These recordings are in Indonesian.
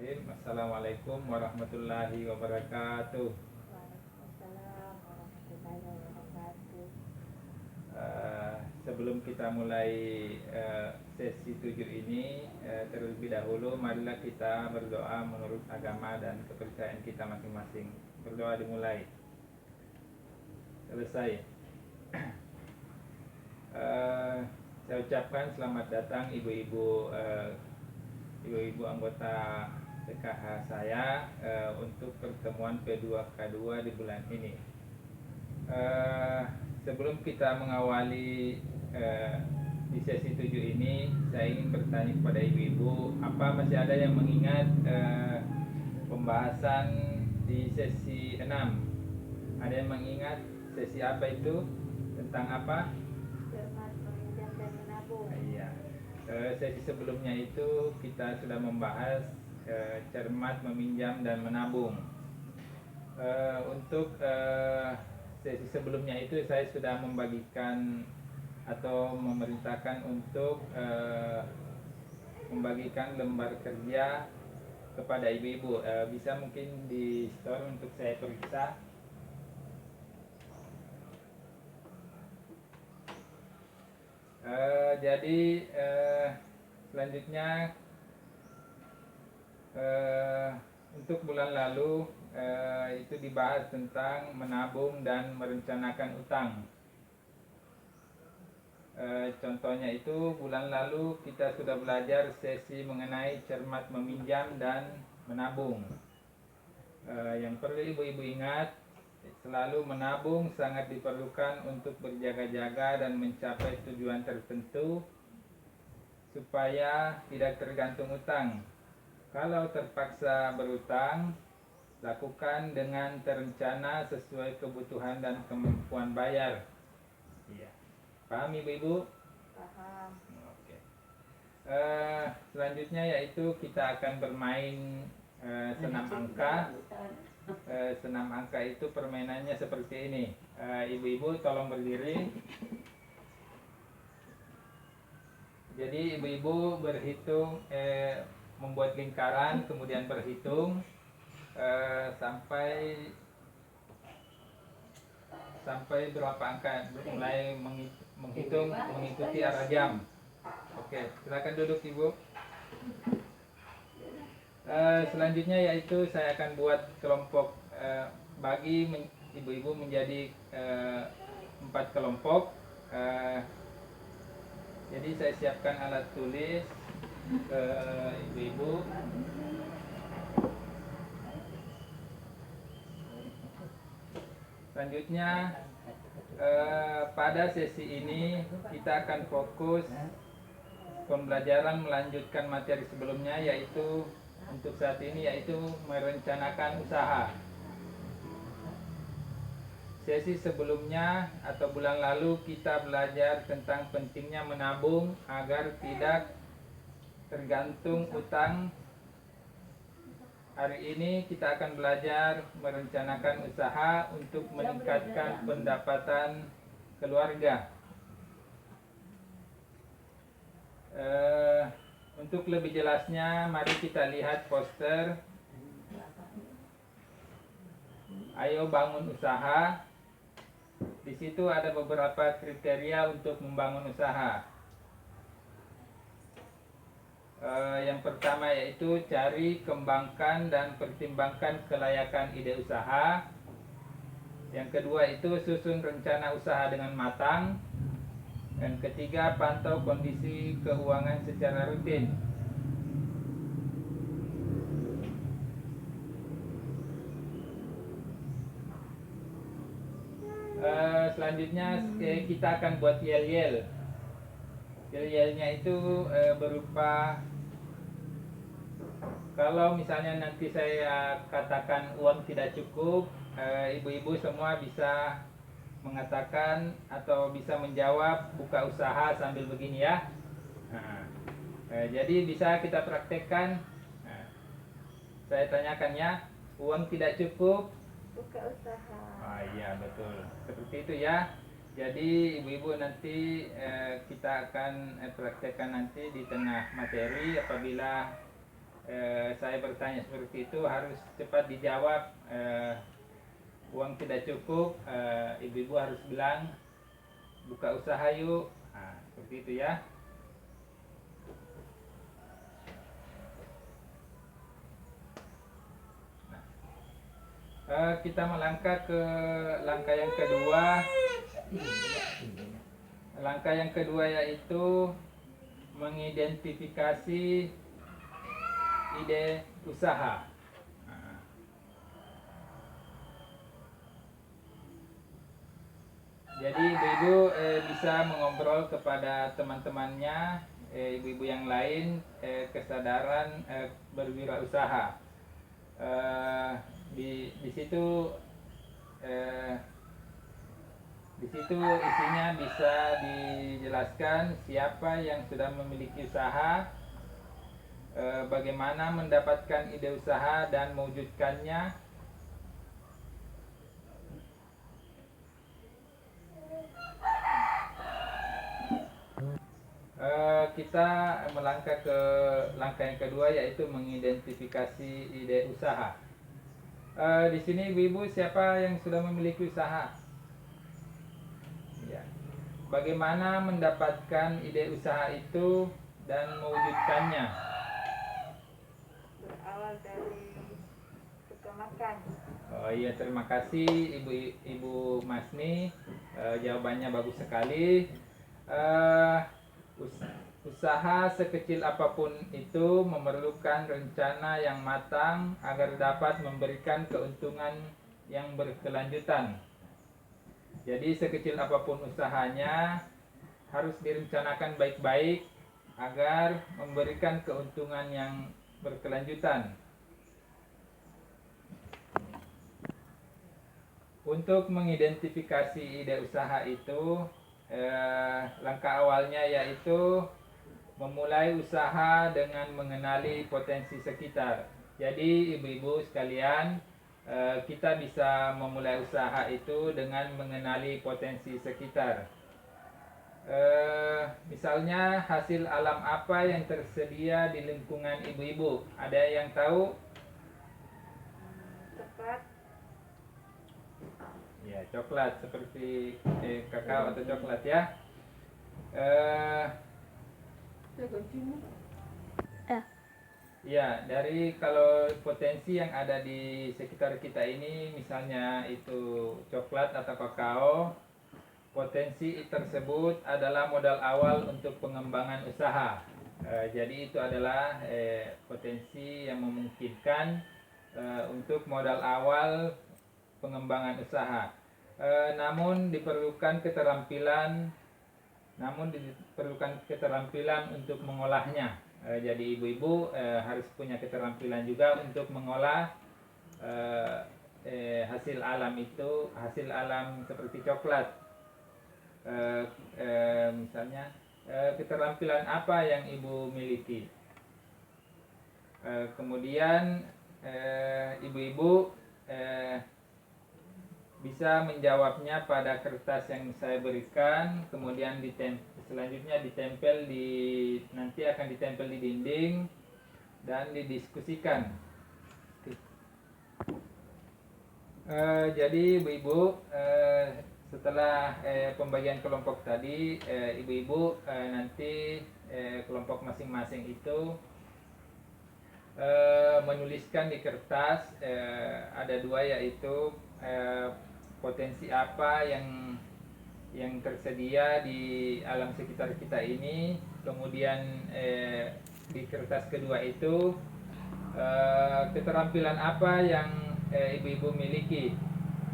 Bismillahirrahmanirrahim. Assalamualaikum warahmatullahi wabarakatuh. Waalaikumsalam warahmatullahi wabarakatuh. Sebelum kita mulai sesi 7 ini, terlebih dahulu marilah kita berdoa menurut agama dan kepercayaan kita masing-masing. Berdoa dimulai. Selesai. Saya ucapkan selamat datang ibu-ibu anggota PKH saya untuk pertemuan P2K2 di bulan ini. Sebelum kita mengawali di sesi 7 ini, saya ingin bertanya kepada ibu-ibu, apa masih ada yang mengingat pembahasan di sesi 6? Ada yang mengingat sesi apa itu? Tentang apa? Cermat, meminjam dan menabung. Iya. Sesi sebelumnya itu kita sudah membahas cermat, meminjam dan menabung. Untuk sesi sebelumnya itu saya sudah membagikan atau memerintahkan untuk membagikan lembar kerja kepada ibu-ibu. Bisa mungkin di store untuk saya periksa. Jadi selanjutnya untuk bulan lalu itu dibahas tentang menabung dan merencanakan utang. Contohnya itu bulan lalu kita sudah belajar sesi mengenai cermat meminjam dan menabung. Yang perlu ibu-ibu ingat, selalu menabung sangat diperlukan untuk berjaga-jaga dan mencapai tujuan tertentu supaya tidak tergantung utang. Kalau terpaksa berutang, lakukan dengan terencana sesuai kebutuhan dan kemampuan bayar. Iya. Paham ibu-ibu? Paham. Oke. Selanjutnya yaitu kita akan bermain senam angka. Senam angka itu permainannya seperti ini. Ibu-ibu tolong berdiri. Jadi ibu-ibu berhitung, membuat lingkaran, kemudian berhitung sampai berapa angka, mulai menghitung mengikuti arah jam. Oke, silakan duduk ibu. Selanjutnya yaitu saya akan buat kelompok, bagi ibu-ibu menjadi 4 kelompok. Jadi saya siapkan alat tulis ke ibu-ibu. Selanjutnya pada sesi ini kita akan fokus pembelajaran melanjutkan materi sebelumnya, yaitu untuk saat ini yaitu merencanakan usaha. Sesi sebelumnya atau bulan lalu kita belajar tentang pentingnya menabung agar tidak tergantung utang. Hari ini kita akan belajar merencanakan usaha untuk meningkatkan pendapatan keluarga. Untuk lebih jelasnya, mari kita lihat poster Ayo Bangun Usaha. Di situ ada beberapa kriteria untuk membangun usaha. Yang pertama yaitu cari, kembangkan, dan pertimbangkan kelayakan ide usaha. Yang kedua itu susun rencana usaha dengan matang. Dan ketiga, pantau kondisi keuangan secara rutin. Selanjutnya kita akan buat yel-yel. Yel-yelnya itu berupa, kalau misalnya nanti saya katakan uang tidak cukup, ibu-ibu semua bisa mengatakan atau bisa menjawab buka usaha sambil begini ya. Nah, jadi bisa kita praktekkan. Nah, saya tanyakan ya, uang tidak cukup, Buka usaha. iya betul, seperti itu ya. Jadi ibu-ibu nanti kita akan praktekkan nanti di tengah materi apabila saya bertanya seperti itu harus cepat dijawab. Uang tidak cukup, ibu-ibu harus bilang buka usaha yuk. Nah, seperti itu ya. Kita melangkah ke langkah yang kedua. Langkah yang kedua yaitu mengidentifikasi ide usaha. Jadi ibu-ibu bisa mengobrol kepada teman-temannya, ibu-ibu yang lain, kesadaran berwirausaha. Di situ isinya bisa dijelaskan siapa yang sudah memiliki usaha, bagaimana mendapatkan ide usaha dan mewujudkannya. Kita melangkah ke langkah yang kedua yaitu mengidentifikasi ide usaha. Di sini ibu-ibu siapa yang sudah memiliki usaha? Ya. Bagaimana mendapatkan ide usaha itu dan mewujudkannya? Berawal dari suka makan. Oh iya, terima kasih Ibu Masni. Jawabannya bagus sekali. Usaha sekecil apapun itu memerlukan rencana yang matang agar dapat memberikan keuntungan yang berkelanjutan. Jadi sekecil apapun usahanya harus direncanakan baik-baik agar memberikan keuntungan yang berkelanjutan. Untuk mengidentifikasi ide usaha itu, langkah awalnya yaitu memulai usaha dengan mengenali potensi sekitar. Jadi ibu-ibu sekalian, kita bisa memulai usaha itu dengan mengenali potensi sekitar. Misalnya hasil alam apa yang tersedia di lingkungan ibu-ibu? Ada yang tahu? Tepat. Ya, coklat seperti kakao atau coklat ya. Ya, dari kalau potensi yang ada di sekitar kita ini, misalnya itu coklat atau kakao, potensi tersebut adalah modal awal untuk pengembangan usaha. Jadi itu adalah potensi yang memungkinkan untuk modal awal pengembangan usaha. Namun diperlukan keterampilan untuk mengolahnya. Jadi ibu-ibu harus punya keterampilan juga untuk mengolah hasil alam itu, hasil alam seperti coklat. Misalnya keterampilan apa yang ibu miliki? Kemudian ibu-ibu bisa menjawabnya pada kertas yang saya berikan, kemudian selanjutnya nanti akan ditempel di dinding dan didiskusikan. Jadi ibu-ibu, setelah pembagian kelompok tadi, ibu-ibu nanti kelompok masing-masing itu menuliskan di kertas, ada dua, yaitu potensi apa yang tersedia di alam sekitar kita ini. Kemudian di kertas kedua itu keterampilan apa yang ibu-ibu miliki.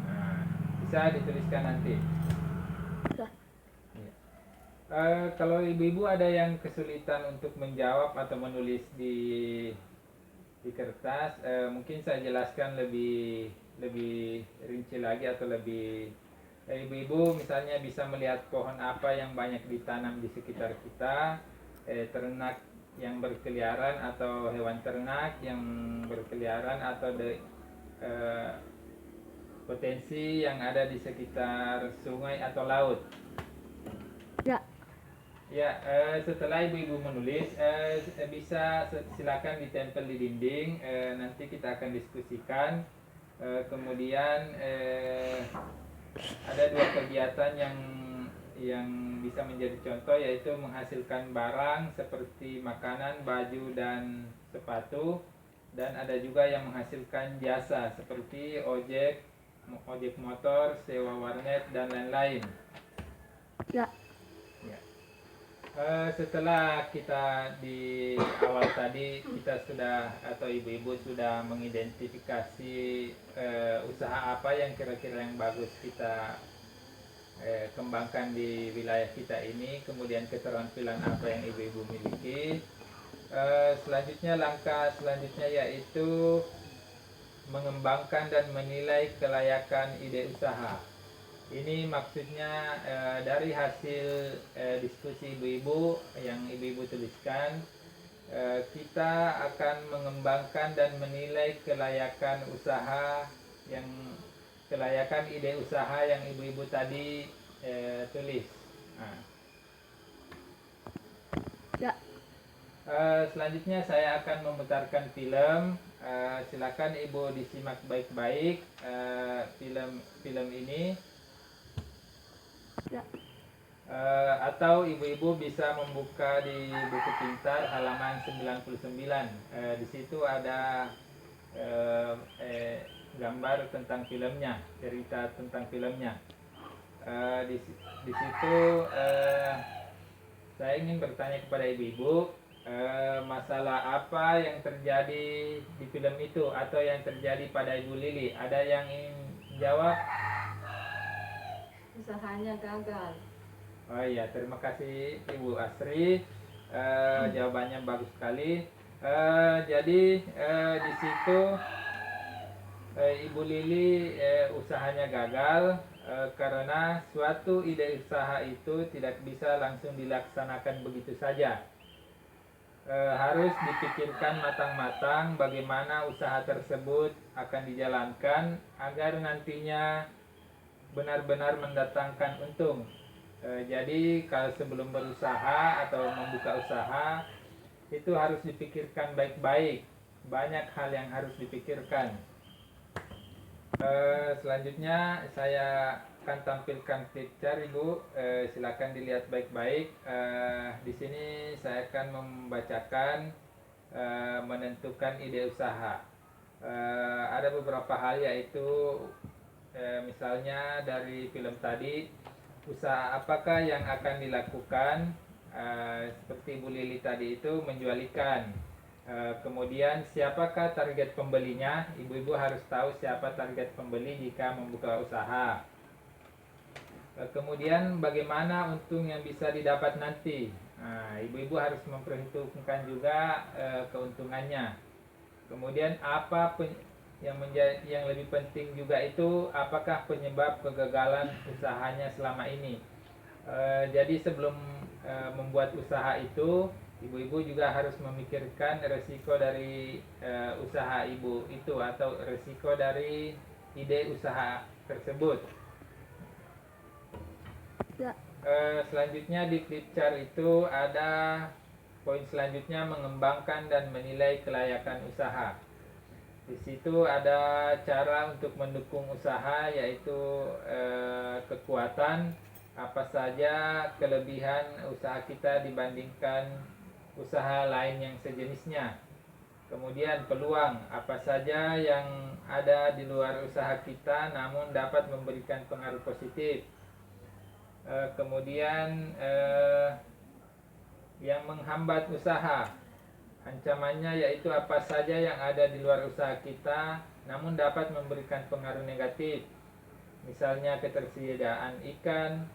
Nah, bisa dituliskan nanti. Kalau ibu-ibu ada yang kesulitan untuk menjawab atau menulis di kertas, mungkin saya jelaskan lebih rinci lagi atau lebih. Ibu-ibu misalnya bisa melihat pohon apa yang banyak ditanam di sekitar kita, ternak yang berkeliaran atau hewan ternak yang berkeliaran, atau potensi yang ada di sekitar sungai atau laut. Ya. Ya, setelah ibu-ibu menulis, bisa silakan ditempel di dinding. Nanti kita akan diskusikan. Kemudian ada dua kegiatan yang bisa menjadi contoh, yaitu menghasilkan barang seperti makanan, baju, dan sepatu. Dan ada juga yang menghasilkan jasa seperti ojek motor, sewa warnet, dan lain-lain. Ya. Ya. Setelah kita di awal tadi kita sudah atau ibu-ibu sudah mengidentifikasi usaha apa yang kira-kira yang bagus kita kembangkan di wilayah kita ini, kemudian keterampilan apa yang ibu-ibu miliki. Selanjutnya, langkah selanjutnya yaitu mengembangkan dan menilai kelayakan ide usaha. Ini maksudnya dari hasil diskusi ibu-ibu yang ibu-ibu tuliskan, kita akan mengembangkan dan menilai kelayakan ide usaha yang ibu-ibu tadi tulis. Nah. Ya. Selanjutnya saya akan memutarkan film. Silakan ibu disimak baik-baik film ini. Ya. Atau ibu-ibu bisa membuka di buku pintar halaman 99. Di situ ada gambar tentang filmnya, cerita tentang filmnya. Di situ saya ingin bertanya kepada ibu-ibu, masalah apa yang terjadi di film itu atau yang terjadi pada Ibu Lili? Ada yang ingin jawab? Usahanya gagal. Oh iya, terima kasih Ibu Asri. Jawabannya bagus sekali. Jadi di situ Ibu Lili usahanya gagal karena suatu ide usaha itu tidak bisa langsung dilaksanakan begitu saja. Harus dipikirkan matang-matang bagaimana usaha tersebut akan dijalankan agar nantinya benar-benar mendatangkan untung. Jadi kalau sebelum berusaha atau membuka usaha itu harus dipikirkan baik-baik. Banyak hal yang harus dipikirkan. Selanjutnya saya akan tampilkan picture Ibu. Silakan dilihat baik-baik. Di sini saya akan membacakan menentukan ide usaha. Ada beberapa hal, yaitu misalnya dari film tadi, usaha apakah yang akan dilakukan, seperti Bu Lili tadi itu menjual ikan. Kemudian siapakah target pembelinya, ibu-ibu harus tahu siapa target pembeli jika membuka usaha. Kemudian bagaimana untung yang bisa didapat nanti, ibu-ibu harus memperhitungkan juga keuntungannya. Kemudian yang lebih penting juga itu apakah penyebab kegagalan usahanya selama ini. Jadi sebelum membuat usaha itu, ibu-ibu juga harus memikirkan resiko dari usaha ibu itu atau resiko dari ide usaha tersebut. Ya. Selanjutnya di flip chart itu ada poin selanjutnya, mengembangkan dan menilai kelayakan usaha. Di situ ada cara untuk mendukung usaha, yaitu kekuatan, apa saja kelebihan usaha kita dibandingkan usaha lain yang sejenisnya. Kemudian peluang, apa saja yang ada di luar usaha kita namun dapat memberikan pengaruh positif. Kemudian yang menghambat usaha, ancamannya yaitu apa saja yang ada di luar usaha kita namun dapat memberikan pengaruh negatif. Misalnya ketersediaan ikan.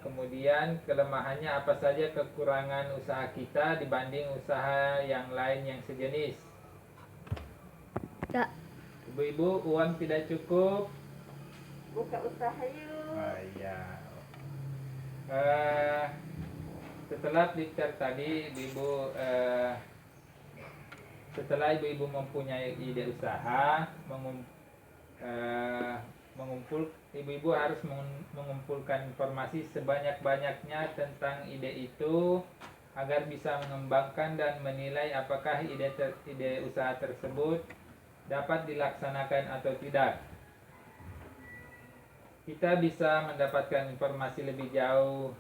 Kemudian kelemahannya, apa saja kekurangan usaha kita dibanding usaha yang lain yang sejenis. Ya. Ibu-ibu, uang tidak cukup, Buka usaha yuk. iya. Setelah picture tadi, ibu-ibu setelah ibu-ibu mempunyai ide usaha, ibu-ibu harus mengumpulkan informasi sebanyak-banyaknya tentang ide itu agar bisa mengembangkan dan menilai apakah ide usaha tersebut dapat dilaksanakan atau tidak. Kita bisa mendapatkan informasi lebih jauh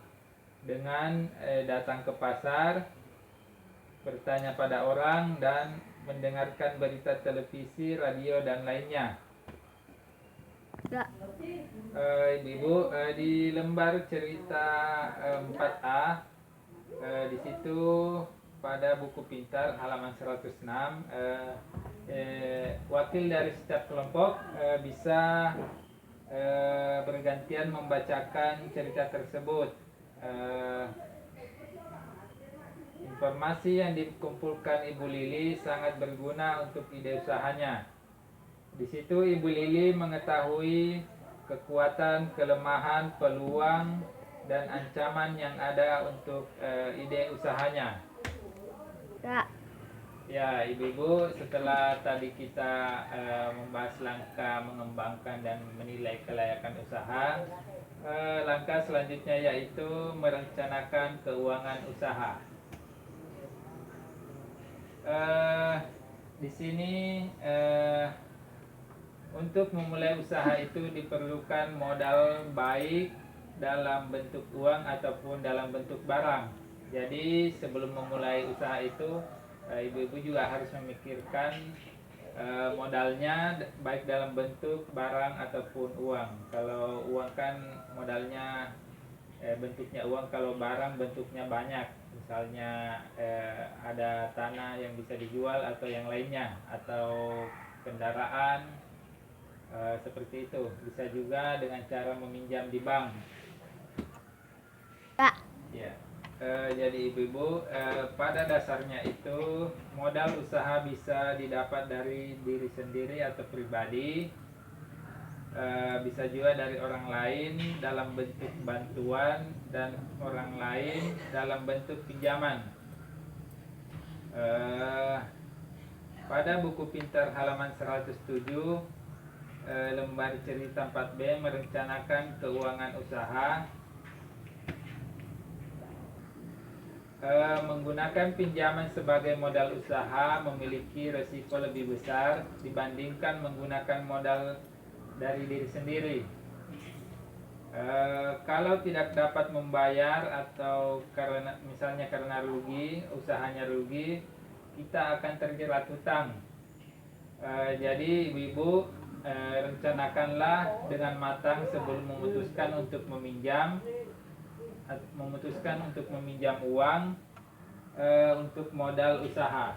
dengan datang ke pasar, bertanya pada orang, dan mendengarkan berita televisi, radio, dan lainnya. Ya. Ibu-ibu, di lembar cerita 4A, di situ pada buku pintar halaman 106, wakil dari setiap kelompok bisa bergantian membacakan cerita tersebut. Informasi yang dikumpulkan Ibu Lili sangat berguna untuk ide usahanya. Di situ Ibu Lili mengetahui kekuatan, kelemahan, peluang, dan ancaman yang ada untuk ide usahanya. Ya. Ya, ibu-ibu, setelah tadi kita membahas langkah mengembangkan dan menilai kelayakan usaha, langkah selanjutnya yaitu merencanakan keuangan usaha. Di sini untuk memulai usaha itu diperlukan modal baik dalam bentuk uang ataupun dalam bentuk barang. Jadi sebelum memulai usaha itu, ibu-ibu juga harus memikirkan modalnya baik dalam bentuk barang ataupun uang. Kalau uang kan modalnya bentuknya uang, kalau barang bentuknya banyak. Misalnya ada tanah yang bisa dijual atau yang lainnya, atau kendaraan seperti itu. Bisa juga dengan cara meminjam di bank. Ya. Ya. Jadi ibu-ibu, pada dasarnya itu modal usaha bisa didapat dari diri sendiri atau pribadi, bisa juga dari orang lain dalam bentuk bantuan, dan orang lain dalam bentuk pinjaman. Pada buku pintar halaman 107, lembar cerita 4B merencanakan keuangan usaha. Menggunakan pinjaman sebagai modal usaha memiliki resiko lebih besar dibandingkan menggunakan modal dari diri sendiri. Kalau tidak dapat membayar atau misalnya karena rugi, usahanya rugi, kita akan terjerat hutang. Jadi ibu-ibu, rencanakanlah dengan matang sebelum memutuskan untuk meminjam uang untuk modal usaha.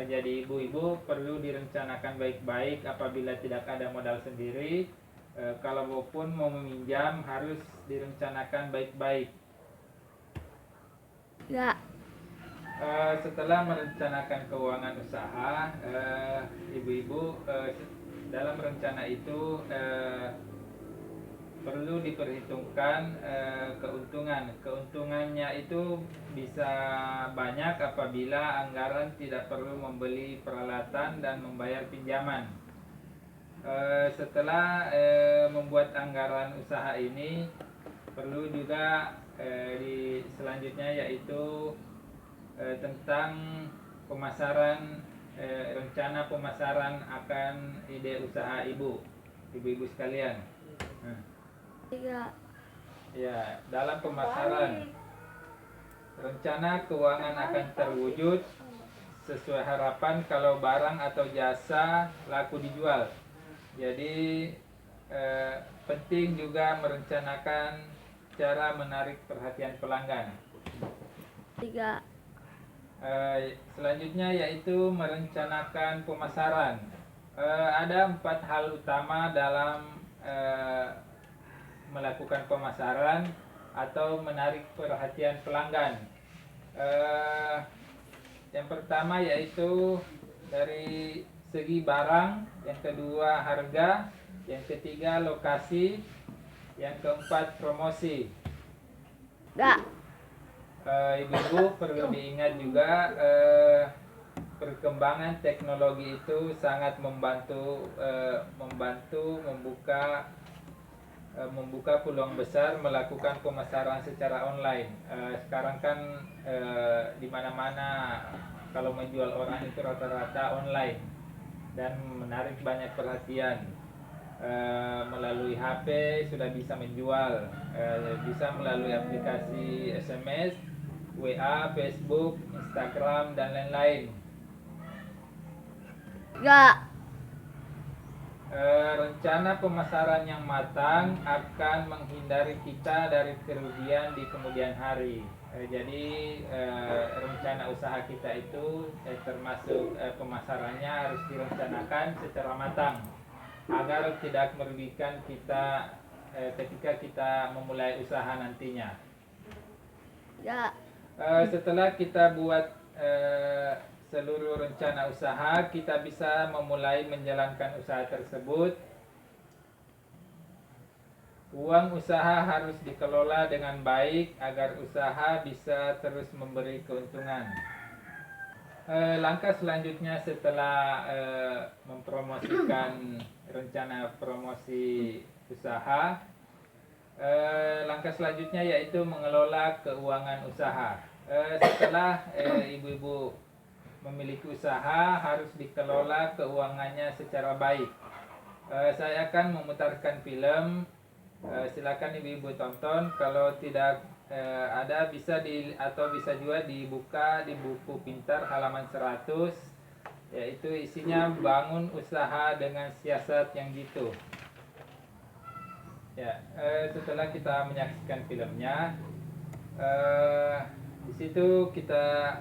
Jadi ibu-ibu perlu direncanakan baik-baik apabila tidak ada modal sendiri. Kalaupun mau meminjam harus direncanakan baik-baik. Ya. Setelah merencanakan keuangan usaha, ibu-ibu, dalam rencana itu perlu diperhitungkan keuntungan. Keuntungannya itu bisa banyak apabila anggaran tidak perlu membeli peralatan dan membayar pinjaman. Setelah membuat anggaran usaha ini, perlu juga selanjutnya yaitu tentang pemasaran, rencana pemasaran akan ide usaha ibu-ibu sekalian. Ya. Ya, dalam pemasaran, rencana keuangan akan terwujud sesuai harapan kalau barang atau jasa laku dijual. Jadi penting juga merencanakan cara menarik perhatian pelanggan. 3. Selanjutnya yaitu merencanakan pemasaran. Ada 4 hal utama dalam melakukan pemasaran atau menarik perhatian pelanggan. Yang pertama yaitu dari segi barang, yang kedua harga, yang ketiga lokasi, yang keempat promosi. Ya. Ibu-ibu perlu diingat juga perkembangan teknologi itu sangat membantu membuka membuka peluang besar melakukan pemasaran secara online. Sekarang kan di mana-mana kalau menjual orang itu rata-rata online dan menarik banyak perhatian. Melalui HP sudah bisa menjual, bisa melalui aplikasi SMS, WA, Facebook, Instagram, dan lain-lain. 3, Rencana pemasaran yang matang akan menghindari kita dari kerugian di kemudian hari. Jadi rencana usaha kita itu termasuk pemasarannya harus direncanakan secara matang agar tidak merugikan kita ketika kita memulai usaha nantinya. 3, Setelah kita buat seluruh rencana usaha, kita bisa memulai menjalankan usaha tersebut. Uang usaha harus dikelola dengan baik agar usaha bisa terus memberi keuntungan. Langkah selanjutnya setelah mempromosikan rencana promosi usaha, langkah selanjutnya yaitu mengelola keuangan usaha. Setelah ibu-ibu memiliki usaha, harus dikelola keuangannya secara baik. Saya akan memutarkan film, silakan ibu-ibu tonton. Kalau tidak ada bisa bisa juga dibuka di buku pintar halaman 100, yaitu isinya bangun usaha dengan siasat yang jitu. Ya, setelah kita menyaksikan filmnya, di situ kita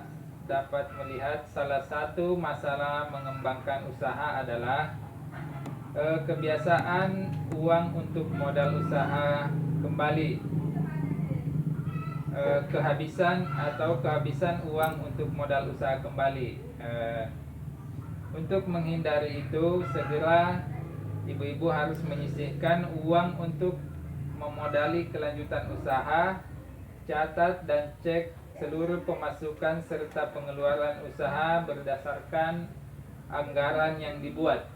dapat melihat salah satu masalah mengembangkan usaha adalah kebiasaan uang untuk modal usaha kembali, kehabisan uang untuk modal usaha kembali. Untuk menghindari itu, segera ibu-ibu harus menyisihkan uang untuk memodali kelanjutan usaha. Catat dan cek seluruh pemasukan serta pengeluaran usaha berdasarkan anggaran yang dibuat.